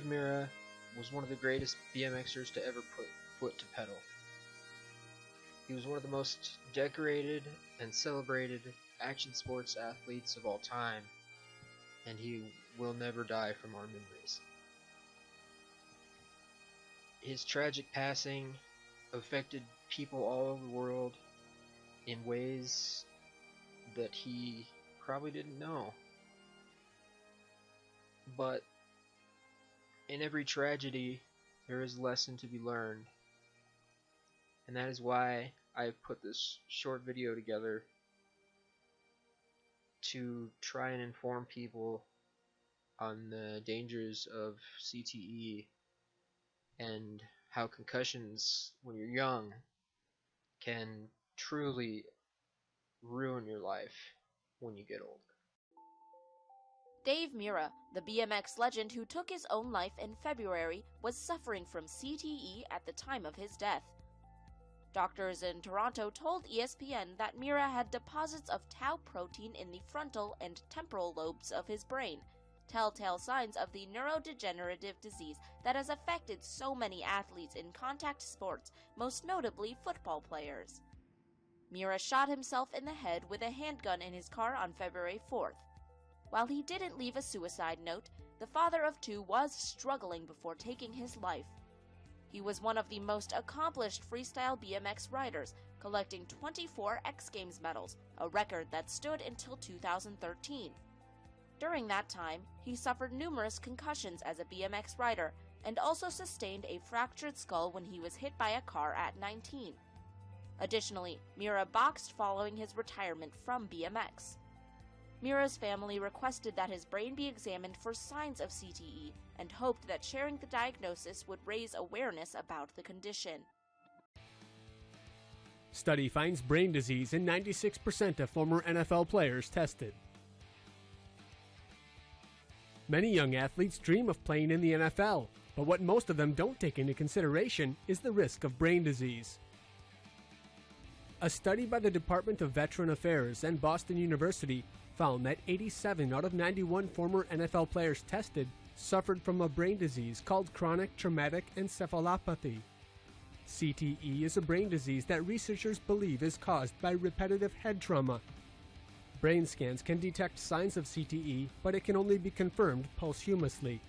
Dave Mirra was one of the greatest BMXers to ever put foot to pedal. He was one of the most decorated and celebrated action sports athletes of all time, and he will never die from our memories. His tragic passing affected people all over the world in ways that he probably didn't know. But in every tragedy, there is a lesson to be learned. And that is why I've put this short video together to try and inform people on the dangers of CTE and how concussions when you're young can truly ruin your life when you get older. Dave Mirra, the BMX legend who took his own life in February, was suffering from CTE at the time of his death. Doctors in Toronto told ESPN that Mirra had deposits of tau protein in the frontal and temporal lobes of his brain, telltale signs of the neurodegenerative disease that has affected so many athletes in contact sports, most notably football players. Mirra shot himself in the head with a handgun in his car on February 4th. While he didn't leave a suicide note, the father of two was struggling before taking his life. He was one of the most accomplished freestyle BMX riders, collecting 24 X Games medals, a record that stood until 2013. During that time, he suffered numerous concussions as a BMX rider and also sustained a fractured skull when he was hit by a car at 19. Additionally, Mirra boxed following his retirement from BMX. Mirra's family requested that his brain be examined for signs of CTE and hoped that sharing the diagnosis would raise awareness about the condition. Study finds brain disease in 96% of former NFL players tested. Many young athletes dream of playing in the NFL, but what most of them don't take into consideration is the risk of brain disease. A study by the Department of Veteran Affairs and Boston University found that 87 out of 91 former NFL players tested suffered from a brain disease called chronic traumatic encephalopathy. CTE is a brain disease that researchers believe is caused by repetitive head trauma. Brain scans can detect signs of CTE, but it can only be confirmed posthumously.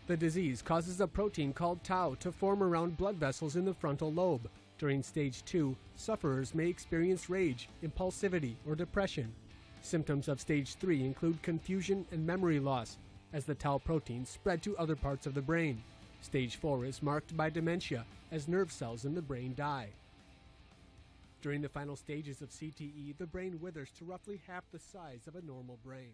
The disease causes a protein called tau to form around blood vessels in the frontal lobe. During stage 2, sufferers may experience rage, impulsivity, or depression. Symptoms of stage 3 include confusion and memory loss, as the tau protein spread to other parts of the brain. Stage 4 is marked by dementia, as nerve cells in the brain die. During the final stages of CTE, the brain withers to roughly half the size of a normal brain.